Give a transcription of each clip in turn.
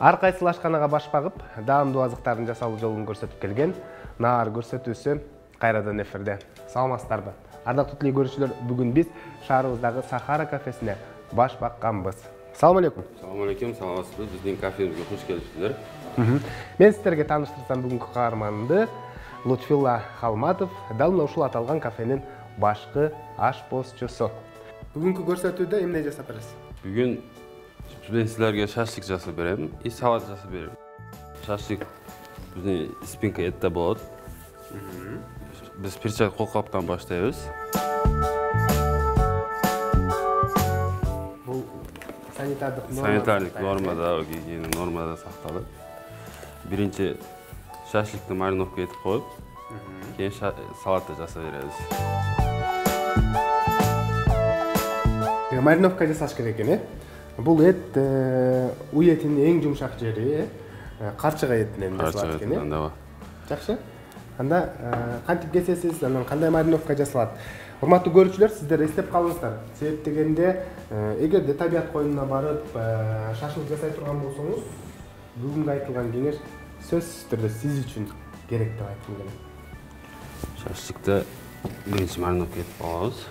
Ар кайсыл ашканага баш багып, даамдуу азыктардын жасалуу жолун көрсөтүп келген Наар көрсөтүүсү кайрадан эфирде. Саламатсыздарбы? Ардактуу телекөрүүчүлөр, бүгүн биз шаарыбыздагы Сахара кафесине баш бакканбыз. Салам алейкум. Салам алейкум, саламатсызбы? Биздин кафебизге куш келипсиздер. Мен сиздерге тааныштырсам бүгүнкү каарманымды Лутфилла Халматов, дал мына ушул аталган кафенин башкы ашпозчусу. Бүгүнкү көрсөтүүдө эмне жасап бересиз? Бүгүн мен силерге шашлык жасап берем и салат жасап берем. Шашлык биздин спинка этте болот. Биз перчатка колкаптан баштайбыз. Бул санитардык нормада, гигиена нормада сакталып. Биринчи шашлыкты мариновка этип коюп, кийин салатты жасап беребиз. Мариновка жасаш керек экен, Бул эт уй этинин эң жумшак жери, карчыга этинен жасалат экен, Жакшы. Анда кантип кесесиз, анан кандай мариновка жасалат? Урматтуу көрүүчүлөр, сиздер эстеп калыңыздар. Себеп дегенде, эгерде табият коюнуна барып, шашлык жасай турган болсоңуз, бүгүнкү айтылган кеңеш сөзсүз түрдө сиз үчүн керек деп айткым келет. Шашлыкты биринчи мариновка этип алабыз.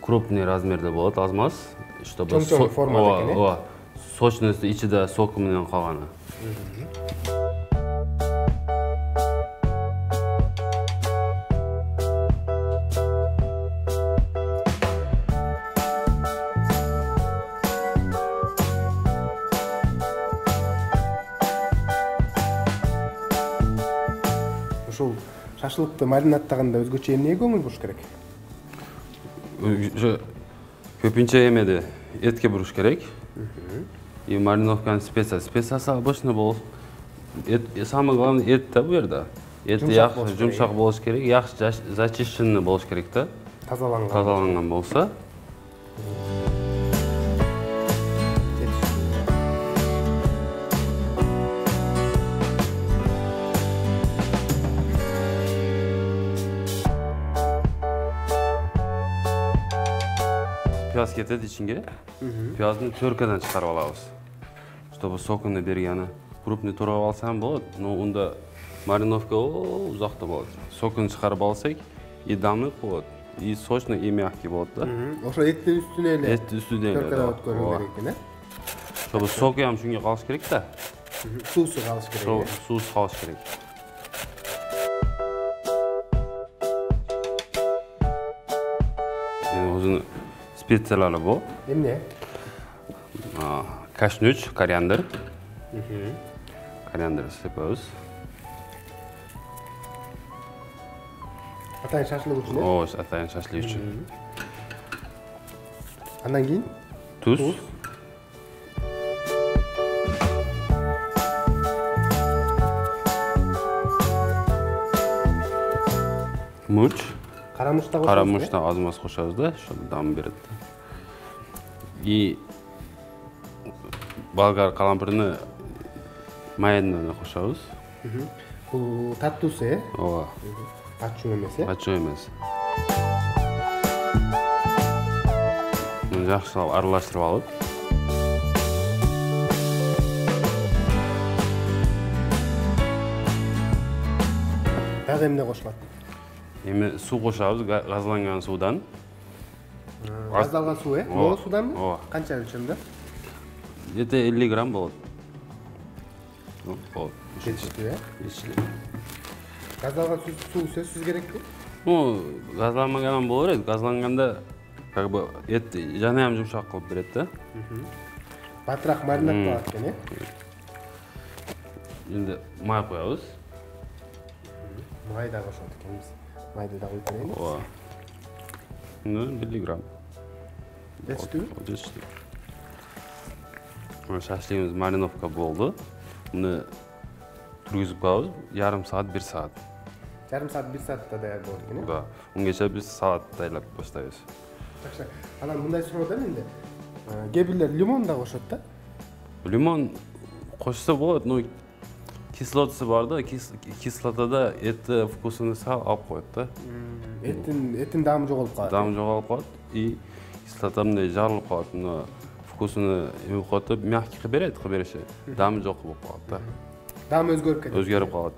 Крупный размерде болот, аз-маз, чтобы чоң формада экен, сочности ичиде соку менен калганы. Ушул шашлыкты маринадтаганда өзгөчө эмнеге көңүл буруш керек? Көпүнчө эмеде этке буруш керек. И мариновканын специясы обычно болот. Самое главное эт да бу жерде. Эт жакшы жумшак болуш керек, жакшы зачищенный болуш керек да. Тазаланган болсо. Пияз кетет ичинге. Пияздын төркөдөн чыгарып алабыз. Чтобы сокуну бергени. Крупный турап алсам болот, но унда мариновка узакта болот. Сокуну чыгарып алсак, и дамык болот, и сочный, и мягкий болот да. Ошо эттин үстүнө эле. Эттин үстүнө эле. Төркөдөн өткөрүлүш керек экен, Чтобы соку ham shunga qolish керек да. Суусу калыш керек. Суусу калыш керек. Өзүнүн специялары бул. Эмне? Кашнюч, кориандр. Кориандр сыпабыз. Атайын шашлык үчүн. Атайын шашлык үчүн. Андан кийин туз. Мурч. Карамурчта аз-маз кошобуз да, ошо дам берет. И болгар калампырны майданы кошобуз. Бул таттуусу, Ооба. Ачуу эмес, Ачуу эмес. Муну жакшылап аралаштырып алып. Дагы эмне кошулат? Эми суу кошобуз, газланган суудан. Газдалган суу, Могу сууданбы? Ооба. Канча өлчөмдө? Где-то 50 грамм болот. Болот. Жетиштүү, Жетиштүү. Газдалган суу сөзсүз керекпи? Газланмагандан боло берет. Газланганда как бы эт жана ham жумшак кылып берет да. Батыраак маринад кылат экен, Эми май коебуз. Май да кошот экенбиз. Майды да куюп берейинби? Ооба. 50 грамм. Жетиштүүбү? Жетиштүү. Шашлыгыбыз мариновка болду. Муну тургузуп коебуз, жарым саат, 1 саат. Жарым саат, 1 саатта даяр болот экен, Да. Унгача биз салат даярдап баштайбыз. Жакшы. Анан мындай суроо да менде. Кээ бирлер лимон да кошот да? Лимон кошсо болот, но кислотасы бар да, кислотада эт вкусун алып коет да. Эттин даамы жоголуп калат. Даамы жоголуп калат и кислота мындай жарылып калат, вкусуну эме кылып коет, мягкий кылып берет, бериши. Дамы жок болуп калат да. Дамы өзгөрүп кетет. Өзгөрүп калат.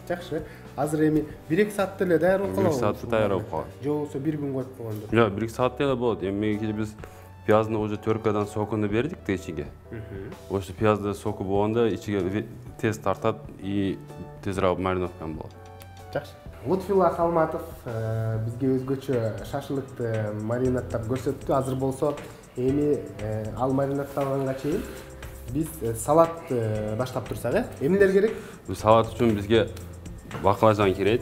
Жакшы. Азыр эми 1-2 саатта эле даяр болуп калат. 1 саатта даяр болуп калат. Же болбосо 1 күн коюп койгондор. Жок, 1 саатта эле болот. Эми биз пияздын уже төркадан сокуну бердик да ичиге. Ошо пиязды соку болгондо ичиге тез тартат и тезирээк мариновкан болот. Жакшы. Лутфилла Халматов бизге өзгөчө шашлыкты маринадтап көрсөттү. Азыр болсо эми ал маринадталганга чейин биз салат баштап турсак, эмнелер керек? Салат үчүн бизге баклажан керек,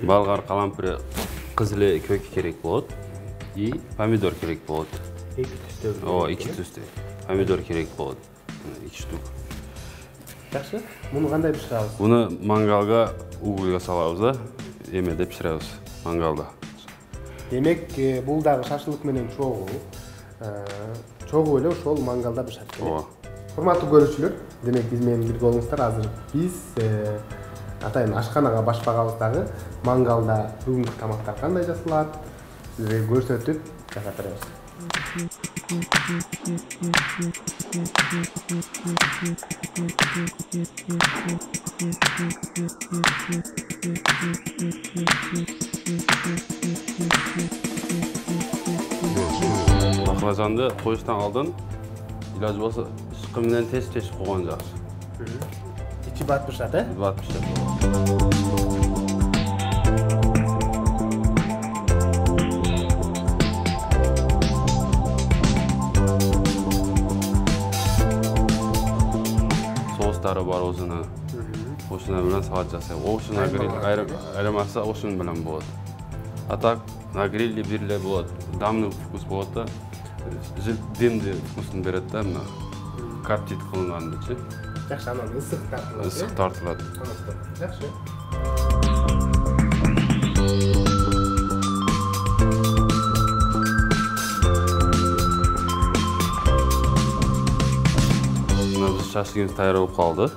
болгар, калампыр, кызыл көк керек болот и помидор керек болот. 2 түстө. Ооба, 2 түстө. Помидор керек болот. 2 штук. Жакшы. Муну кандай бышырабыз? Буну мангалга, угольга салабыз да, эмеде пиширебиз, мангалда. Демек, бул дагы шашлык менен чогуу эле ошол мангалда бышат. Ооба. Урматтуу көрүүчүлөр, демек биз менен бирге болуңуздар. Азыр биз атайын ашканага башпагабыз дагы мангалда бүгүнкү тамактар кандай жасалат, сизге көрсөтүп жасап беребиз. Баклажанды коюштан алдын илажы болсо ышкы менен тез койгон жакшы. Ичи батып пышат, э? Батып пишет. Соустары бар өзүнүн. Ошону менен салат жасайбыз. Ошону на гриль айырмасы ошону менен болот. А так на гриле бир болот. Дамный вкус болот да. Дымды вкусын берет да, мына коптит кылынгандычы. Жакшы, анан ысык тартылат. Ысык тартылат. Жакшы. Мына биз шашлыгыбыз даяр болуп калды.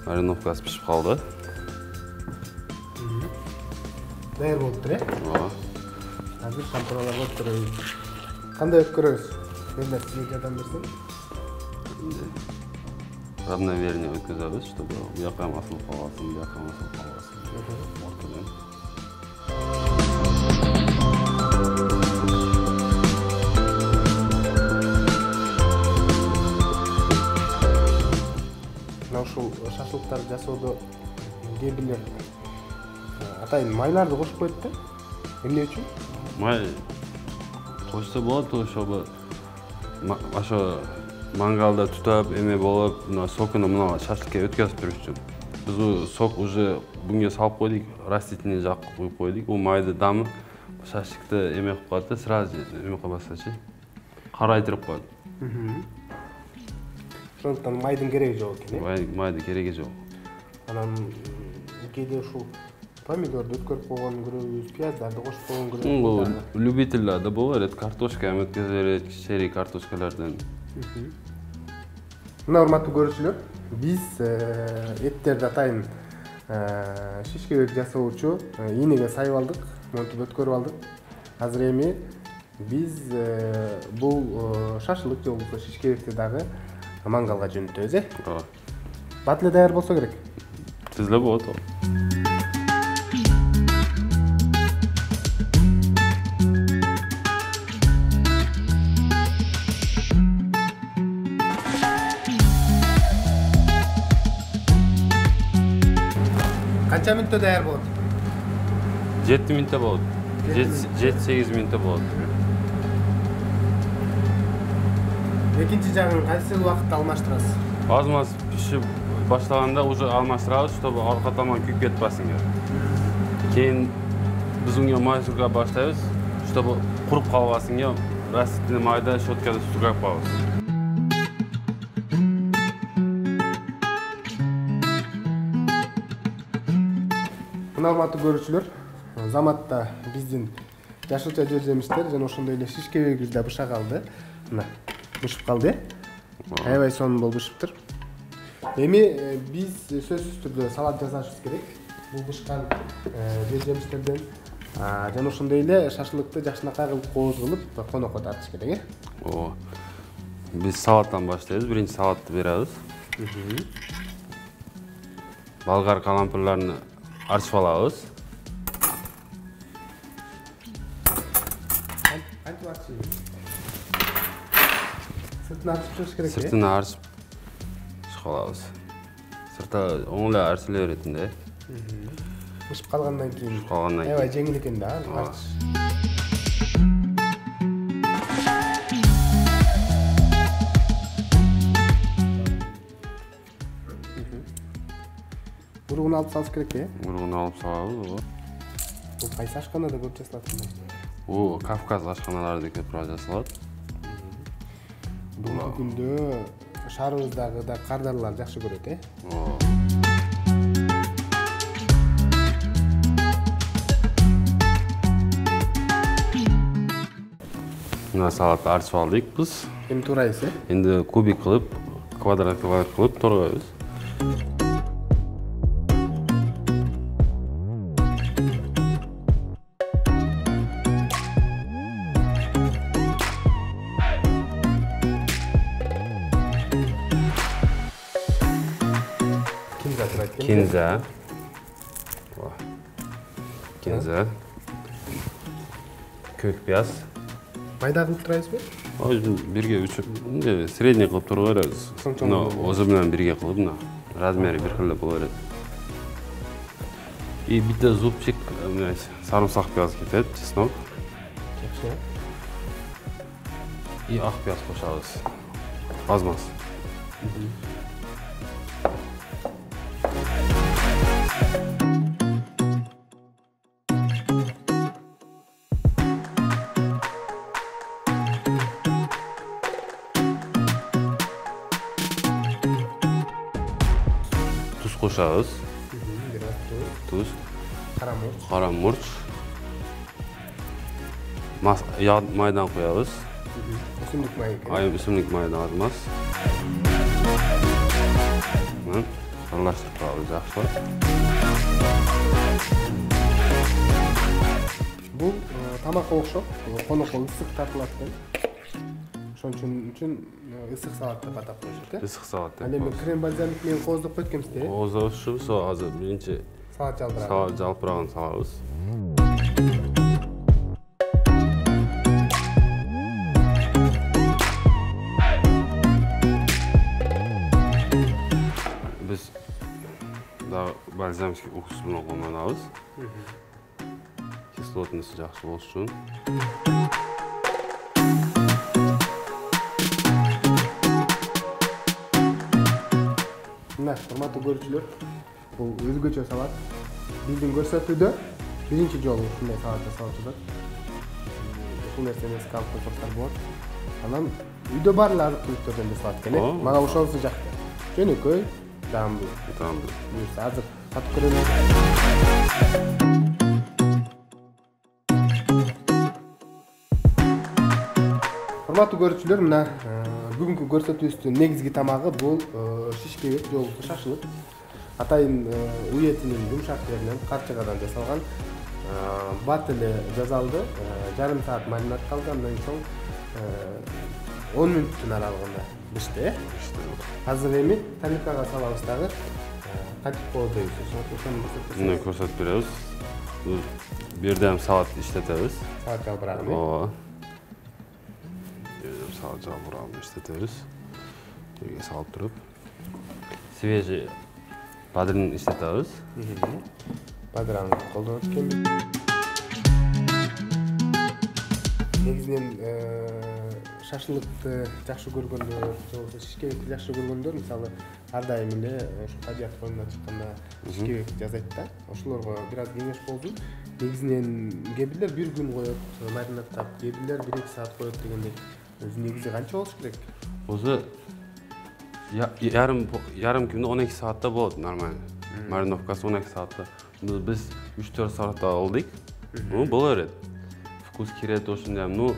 Мариновкасы пишип калды. Даяр болуптур, э? Ооба. Азыр шампурларга өткөрөбүз. Кандай өткөрөбүз? Мендер сизге жардам берсем. Равномерно өткөзөбүз, чтобы буяка масыл калбасын, буяка масыл калбасын. Ортодон. Мына ушул шашлыктарды жасоодо кээ бирлер атайын майларды кошуп коет да. Эмне үчүн? Май кошсо болот, ошо мангалда тутап, эме болуп, мына сокуну мына шашлыкка өткөзүп берүү үчүн. Биз сок уже бүгүнгө салып койдук, растительный жак куюп койдук. Бул майды дамы шашлыкты эме кылып коет да, сразу эме кылбасачы. Карайтырып коет. Ошондуктан майдын кереги жок экен, э? Майдын кереги жок. Анан кээде ушул помидорду өткөрүп койгонун көрөбүз, пияздарды кошуп койгонун көрөбүз. Бул любительлерде болот, картошка эме өткөзүп берет, шери картошкалардан. Мына урматтуу көрүүчүлөр, биз эттерди атайын шишкебек жасоочу ийнеге сайып алдык, монтуп өткөрүп алдык. Азыр эми биз бул шашлык же болбосо шишкебекти дагы мангалга жөнөтөбүз, э? Ооба. Бат эле даяр болсо керек. Тез эле болот. Канча мүнөттө даяр болот? 7 мүнөттө болот. 7-8 мүнөттө болот. Экинчи жагын кайсы убакытта алмаштырасыз? Аз-маз пишип баштаганда уже алмаштырабыз, чтобы арка таман күйүп кетпесин. Кийин биз унга май сүргөп баштайбыз, чтобы куруп калбасын, растительный майда щеткада сүргөп коебуз. Мына урматтуу көрүүчүлөр, заматта биздин жашылча жер жемиштер жана ошондой эле шишкебегибиз да быша калды. Мына бышып калды, э? Аябай сонун болуп бышыптыр. Эми биз сөзсүз түрдө салат жасашыбыз керек. Бул бышкан жер жемиштерден жана ошондой эле шашлыкты жакшынакай кылып кооз кылып конокко тартыш керек, э? Ооба. Biz салаттан баштайбыз. Биринчи салатты беребиз. Болгар калампырларын арчып алабыз. Qancha vaqt yeymiz? Sirtini archib chiqish kerak. Sirtini archib chiqib olamiz. Sirti o'ngla archilaveradida. Pishib qolgandan keyin. Ayva yengil ekan-da, archish. Urug'ini olib solish kerak-da. Urug'ini olib solamiz. Bu qaysi oshxonada ko'p jasaladi? U Kavkaz oshxonalarida ko'proq jasaladi. Bugungi kunda shaharimizdagi qardarlar yaxshi ko'radi. Buna salatni archib oldik biz. Endi to'raysiz. Endi kubik qilib, kvadrat qilib to'raymiz. Kinza. Kinza. Ko'k piyoz. Mayda qilib turasizmi? Birga uchib, sredniy qilib turaveramiz. O'zi bilan birga qilib, razmeri bir xil bo'laveradi. И bitta zubchik sarımsak piyoz ketadi, chesnok. Yaxshi. И oq piyoz qo'shamiz. Ozmas. Tuz qo'shamiz. Tuz. Qora murch. Yog' maydan qo'yamiz. O'simlik mayi. O'simlik mayidan ozmas. Aralashtirib qo'yamiz yaxshilab. Bu tomoqqa o'xshab, qo'noqqa issiq tortiladi. Shuning uchun issiq salat deb atab qo'yishadi. Issiq salat. Endi men krem balzamik men qo'zib qo'yganmiz-da. Qo'zib shu hozir birinchi salat jalpiradi. Salat jalpirag'ini solamiz. Biz da balzamik уксус bilan qo'llanamiz. Kislotnisi yaxshi bo'lishi uchun. Hurmatli ko'ruvchilar, bu o'zgacha salat. Bizning ko'rsatuvda birinchi jolu shunday salat jasaladi. Shu narsani esga olib qo'ysak bor. Anam uyda barlar qilib turgan salat kerak. Mana o'shanisi jaqda. Jo'nako'y, dambu. Buyursa hozir tatib ko'ramiz. Hurmatli ko'ruvchilar, mana bugungi ko'rsatuvimizning negizgi tomog'i bu shishkebek yo'lda shashlik. Atayin u etining yumshoq yeridan qarchig'adan jasalgan batili jazaldi. Yarim soat marinad qilgandan so'ng 10 minutdan aralığında pishdi. Hozir endi tariflarga solamizдағы qancha qo'yamiz? Buni ko'rsatib beramiz. Bu yerda ham salat ishlatamiz. Salat jalpirag'ini. Salat jalpirag'ini ishlatamiz. Yerga solib turib, свежий badrini ishlatamiz. Badrani qo'llanib negizden şaşılıkты жақсы көргөндөр, болбосо шишкебекти жақсы көргөндөр, мисалы ар дайым эле ушу табият коюнуна чыкканда шишкебек жасайт да. Ошолорго бир аз кеңеш болду. Негизинен кээ бирлер бир күн коет, маринадтап, кээ бирлер 1-2 саат коет дегендей. Өзү негизи канча болуш керек? Өзү yarım күндө 12 saatта болот нормально. Мариновкасы 12 saatта. Биз 3-4 saatта алдык. Бул боло берет. Вкус кирет ошондой. Ну,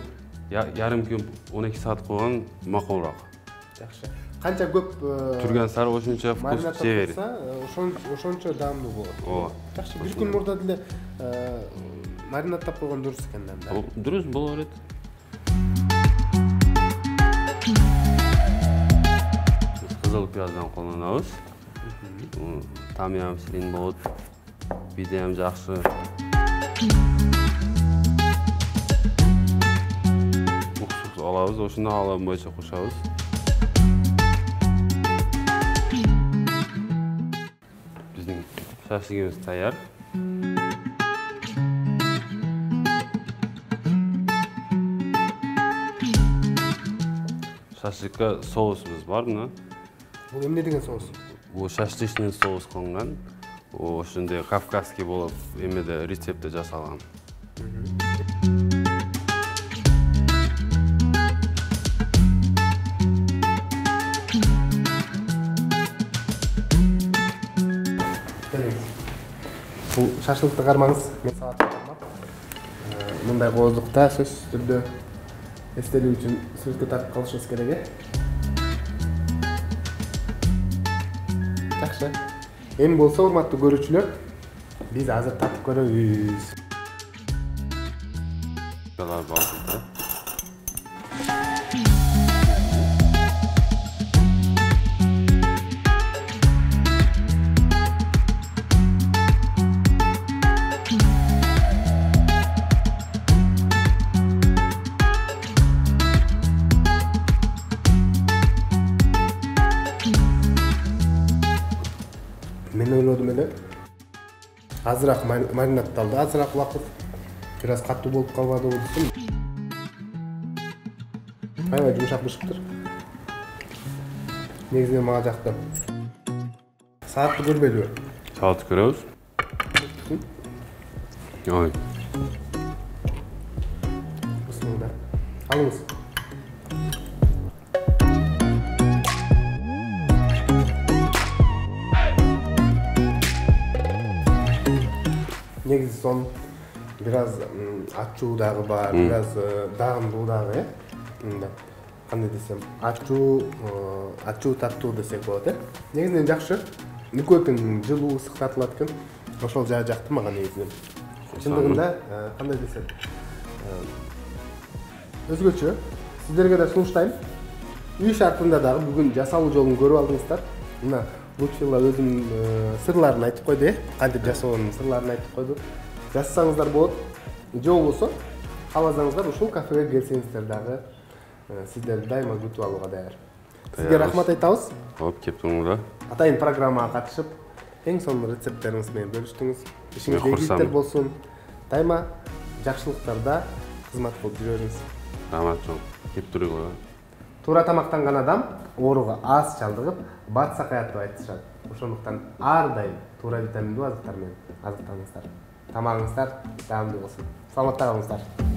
yarım gün 12 saat qo'ygan ma'qulroq. Yaxshi. Qancha ko'p turgan sari o'shuncha vkus severi. O'shuncha damli bo'ladi. Yaxshi. Bir kun murdada marinadlab qo'ygan durust ekanda. Durust bo'laveradi. кызыл пияздан колдонобуз. Тамям сирин болот. Биде ham жакшы. Уксус алабыз, ошондо алым боюнча кошобуз. Биздин шашлыгыбыз даяр. Шашлыкка соусубуз бар мына. Бул эмне деген соус? Бул шашлычный соус конгон. Ошондой кавказский болуп, эмеде рецептте жасалган. Бул шашлыкты кармаңыз, мен салат кармап. Мындай кооздукта сөзсүз түрдө эстелик үчүн сүрөткө тартып калышыбыз керек, Жакшы. Эми болсо, урматтуу көрүүчүлөр, биз азыр татып көрөбүз. Мен ойлодум эле. Азыраак маринадталды, азыраак убакыт. Бир аз катуу болуп калбады десем. Аябай жумшак бышыптыр. Негизинен мага жакты. Салатты көрбөйдүбү? Салат көрөбүз. Ой. Бисмилла. Алыңыз. Негизи сон бир аз ачуу дагы бар, бир аз дагымдуу дагы, мындай. Кандай десем, ачуу таттуу десек болот, Негизинен жакшы. Нүкөтүн жылуу ысык тартылат экен. Ошол жай жакты мага негизинен. Чындыгында, кандай десем, өзгөчө. Сиздерге да сунуштайм. Үй шартында дагы бүгүн жасалуу жолун көрүп алдыңыздар. Мына Лучфилла өзүнүн сырларын айтып койду, кантип жасоонун сырларын айтып койду. Жасасаңыздар болот. Же болбосо, кааласаңыздар ушул кафеге келсеңиздер дагы сиздерди дайыма күтүп алууга даяр. Сизге рахмат айтабыз. Хоп, кеп туруңуздар. Атайын программага катышып, эң сонун рецепттериңиз менен бөлүштүңүз. Ишиңизде ийгиликтер болсун. Дайыма жакшылыктарда кызмат кылып жүрөңүз. Рахмат чоң. Кеп туруңуздар. Туура тамактанган адам ооруга аз чалдыгып, бат сакаят деп айтышат. Ошондуктан ар дайым туура витаминдүү азыктар менен азыктаныңыздар. Тамагыңыздар даамдуу болсун. Саламатта калыңыздар.